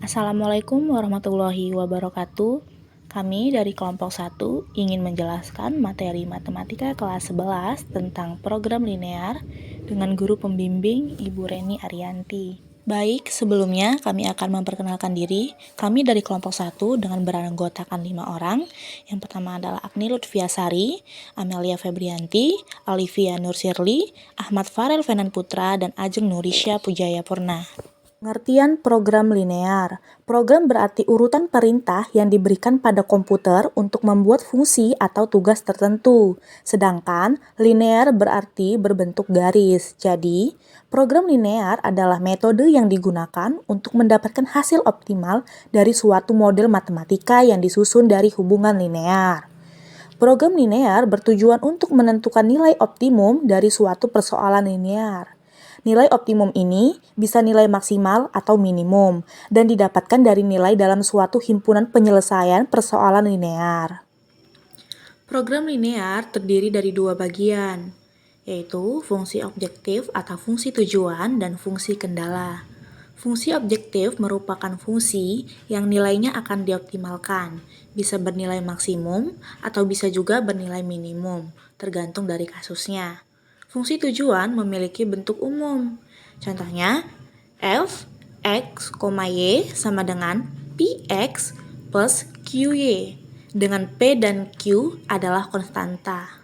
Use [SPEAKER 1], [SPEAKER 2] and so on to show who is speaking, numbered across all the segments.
[SPEAKER 1] Assalamualaikum warahmatullahi wabarakatuh. Kami dari kelompok 1 ingin menjelaskan materi matematika kelas 11 tentang program linear dengan guru pembimbing Ibu Reni Ariyanti. Baik, sebelumnya kami akan memperkenalkan diri. Kami dari kelompok 1 dengan beranggotakan 5 orang. Yang pertama adalah Agni Lutfiasari, Amelia Febrianti, Alivia Nursirli, Ahmad Farel Fenan Putra, dan Ajeng Nurisya Pujaya Purna. Pengertian program linear. Program berarti urutan perintah yang diberikan pada komputer untuk membuat fungsi atau tugas tertentu. Sedangkan linear berarti berbentuk garis. Jadi, program linear adalah metode yang digunakan untuk mendapatkan hasil optimal dari suatu model matematika yang disusun dari hubungan linear. Program linear bertujuan untuk menentukan nilai optimum dari suatu persoalan linear. Nilai optimum ini bisa nilai maksimal atau minimum dan didapatkan dari nilai dalam suatu himpunan penyelesaian persoalan linear. Program linear terdiri dari dua bagian, yaitu fungsi objektif atau fungsi tujuan dan fungsi kendala. Fungsi objektif merupakan fungsi yang nilainya akan dioptimalkan, bisa bernilai maksimum atau bisa juga bernilai minimum, tergantung dari kasusnya. Fungsi tujuan memiliki bentuk umum. Contohnya, f, x, y sama dengan px plus qy, dengan p dan q adalah konstanta.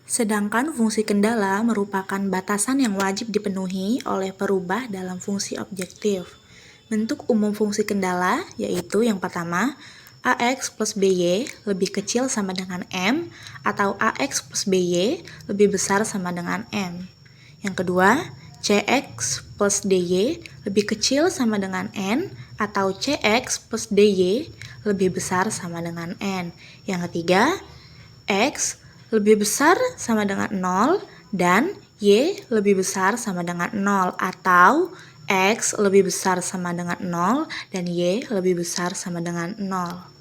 [SPEAKER 1] Sedangkan fungsi kendala merupakan batasan yang wajib dipenuhi oleh perubah dalam fungsi objektif. Bentuk umum fungsi kendala yaitu yang pertama, AX plus BY lebih kecil sama dengan M atau AX plus BY lebih besar sama dengan M. Yang kedua, CX plus DY lebih kecil sama dengan N atau CX plus DY lebih besar sama dengan N. Yang ketiga, X lebih besar sama dengan 0 dan Y lebih besar sama dengan 0 atau X lebih besar sama dengan 0 dan Y lebih besar sama dengan 0.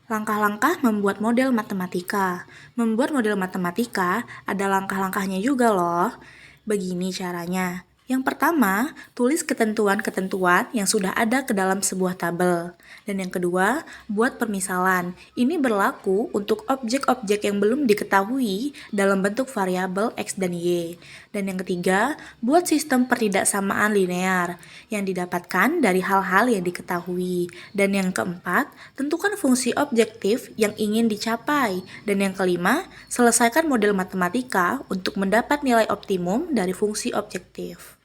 [SPEAKER 1] Langkah-langkah membuat model matematika. Membuat model matematika ada langkah-langkahnya juga loh. Begini caranya. Yang pertama, tulis ketentuan-ketentuan yang sudah ada ke dalam sebuah tabel. Dan yang kedua, buat permisalan. Ini berlaku untuk objek-objek yang belum diketahui dalam bentuk variabel X dan Y. Dan yang ketiga, buat sistem pertidaksamaan linear yang didapatkan dari hal-hal yang diketahui. Dan yang keempat, tentukan fungsi objektif yang ingin dicapai. Dan yang kelima, selesaikan model matematika untuk mendapat nilai optimum dari fungsi objektif.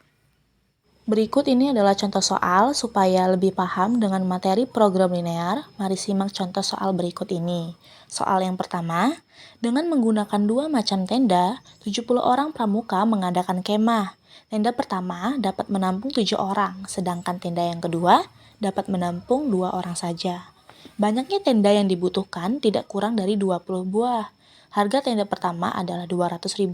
[SPEAKER 1] Berikut ini adalah contoh soal supaya lebih paham dengan materi program linear. Mari simak contoh soal berikut ini. Soal yang pertama, dengan menggunakan dua macam tenda, 70 orang pramuka mengadakan kemah. Tenda pertama dapat menampung 7 orang, sedangkan tenda yang kedua dapat menampung 2 orang saja. Banyaknya tenda yang dibutuhkan tidak kurang dari 20 buah. Harga tenda pertama adalah Rp200.000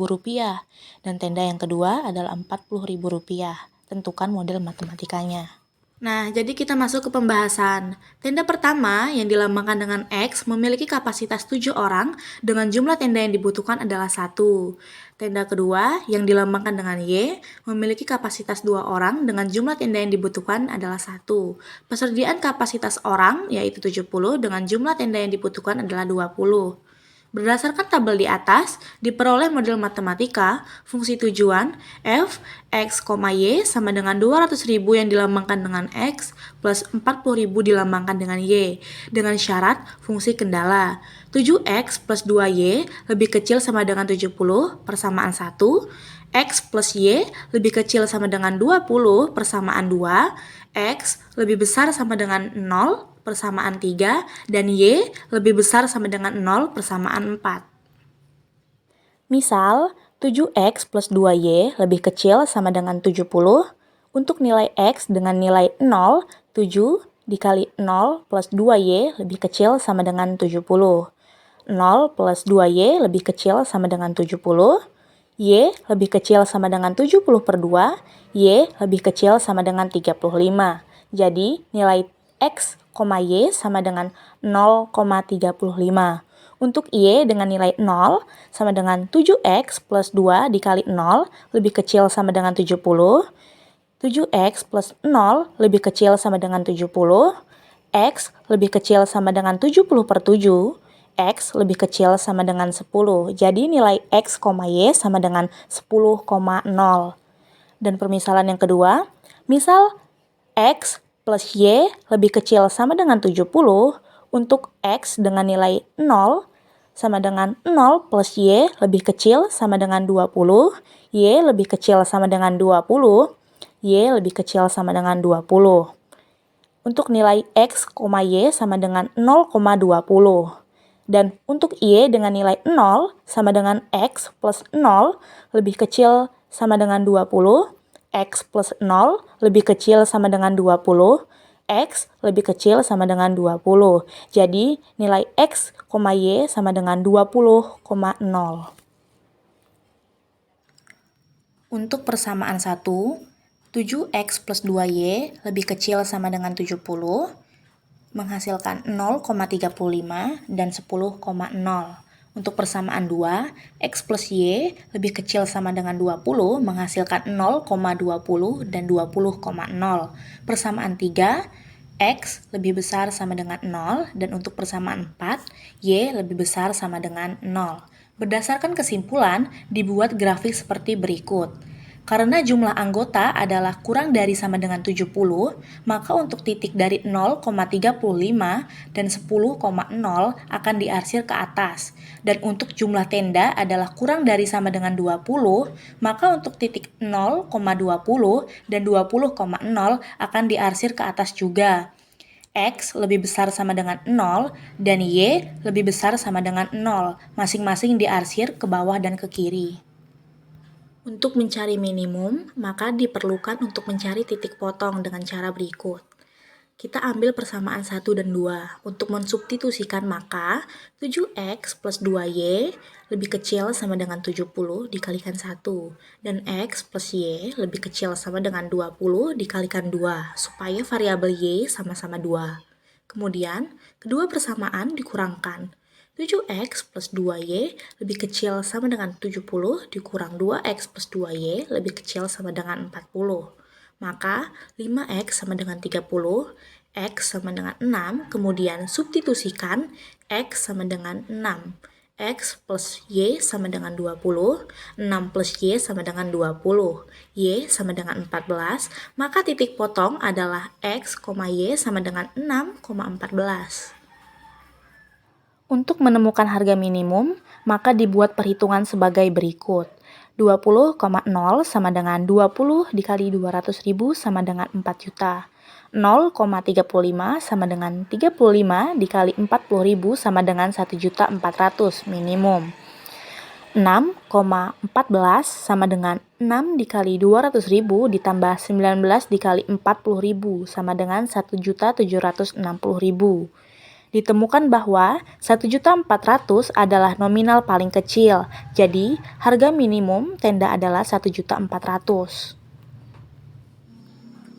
[SPEAKER 1] dan tenda yang kedua adalah Rp40.000. Tentukan model matematikanya. Nah, jadi kita masuk ke pembahasan. Tenda pertama yang dilambangkan dengan X memiliki kapasitas 7 orang dengan jumlah tenda yang dibutuhkan adalah 1. Tenda kedua yang dilambangkan dengan Y memiliki kapasitas 2 orang dengan jumlah tenda yang dibutuhkan adalah 1. Persediaan kapasitas orang yaitu 70 dengan jumlah tenda yang dibutuhkan adalah 20. Berdasarkan tabel di atas, diperoleh model matematika fungsi tujuan f, x, y sama dengan 200.000 yang dilambangkan dengan x plus 40.000 dilambangkan dengan y, dengan syarat fungsi kendala. 7x plus 2y lebih kecil sama dengan 70 persamaan 1, x plus y lebih kecil sama dengan 20 persamaan 2, x lebih besar sama dengan 0 persamaan 3, dan Y lebih besar sama dengan 0 persamaan 4. Misal, 7X plus 2Y lebih kecil sama dengan 70. Untuk nilai X dengan nilai 0, 7 dikali 0 plus 2Y lebih kecil sama dengan 70. 0 plus 2Y lebih kecil sama dengan 70. Y lebih kecil sama dengan 70 per 2. Y lebih kecil sama dengan 35. Jadi, nilai X, Y sama dengan 0,35. Untuk Y dengan nilai 0 sama dengan 7X plus 2 dikali 0 lebih kecil sama dengan 70. 7x plus 0 lebih kecil sama dengan 70, x lebih kecil sama dengan 70 per 7, x lebih kecil sama dengan 10. Jadi nilai x, y sama dengan 10,0. Dan permisalan yang kedua, misal x plus y lebih kecil sama dengan 70, untuk x dengan nilai 0 sama dengan 0 plus y lebih kecil sama dengan 20, y lebih kecil sama dengan 20, y lebih kecil sama dengan 20. Untuk nilai x, y sama dengan 0,20. Dan untuk y dengan nilai 0 sama dengan x plus 0 lebih kecil sama dengan 20, x plus 0 lebih kecil sama dengan 20, x lebih kecil sama dengan 20. Jadi nilai x, y sama dengan 20,0. Untuk persamaan 1, 7x plus 2y lebih kecil sama dengan 70, menghasilkan 0,35 dan 10,0. Untuk persamaan 2, x plus y lebih kecil sama dengan 20 menghasilkan 0,20 dan 20,0. Persamaan 3, x lebih besar sama dengan 0 dan untuk persamaan 4, y lebih besar sama dengan 0. Berdasarkan kesimpulan, dibuat grafik seperti berikut. Karena jumlah anggota adalah kurang dari sama dengan 70, maka untuk titik dari 0,35 dan 10,0 akan diarsir ke atas. Dan untuk jumlah tenda adalah kurang dari sama dengan 20, maka untuk titik 0,20 dan 20,0 akan diarsir ke atas juga. X lebih besar sama dengan 0 dan Y lebih besar sama dengan 0, masing-masing diarsir ke bawah dan ke kiri. Untuk mencari minimum, maka diperlukan untuk mencari titik potong dengan cara berikut. Kita ambil persamaan 1 dan 2. Untuk mensubstitusikan maka 7x plus 2y lebih kecil sama dengan 70 dikalikan 1. Dan x plus y lebih kecil sama dengan 20 dikalikan 2, supaya variabel y sama-sama 2. Kemudian, kedua persamaan dikurangkan. 7x plus 2y lebih kecil sama dengan 70 dikurang 2x plus 2y lebih kecil sama dengan 40. Maka 5x sama dengan 30, x sama dengan 6, kemudian substitusikan x sama dengan 6. X plus y sama dengan 20, 6 plus y sama dengan 20, y sama dengan 14, maka titik potong adalah x, y sama dengan 6,14. Untuk menemukan harga minimum, maka dibuat perhitungan sebagai berikut. 20,0 sama dengan 20 dikali 200.000 sama dengan 4 juta. 0,35 sama dengan 35 dikali 40.000 sama dengan 1.400.000 minimum. 6,14 sama dengan 6 dikali 200.000 ditambah 19 dikali 40.000 sama dengan 1.760.000. Ditemukan bahwa 1.400.000 adalah nominal paling kecil, jadi harga minimum tenda adalah 1.400.000.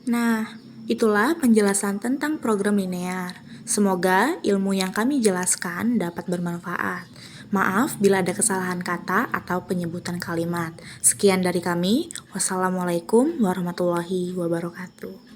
[SPEAKER 1] Nah, itulah penjelasan tentang program linear. Semoga ilmu yang kami jelaskan dapat bermanfaat. Maaf bila ada kesalahan kata atau penyebutan kalimat. Sekian dari kami. Wassalamualaikum warahmatullahi wabarakatuh.